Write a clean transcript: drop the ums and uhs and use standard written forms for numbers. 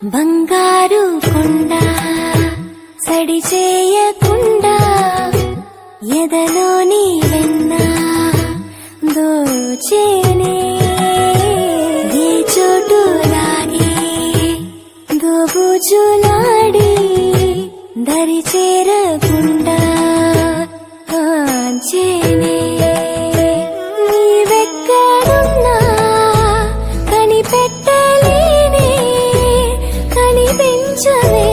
బంగారు కొండ సడి చేయకుండా ఎదలోని వెన్న దోచేనే ఏ చోటు రాగి దోబుజులాడి దరి చేరకుండా కాంచేనే నీవెక్కడున్నా కనిపెట్టలేనే కనిపించవే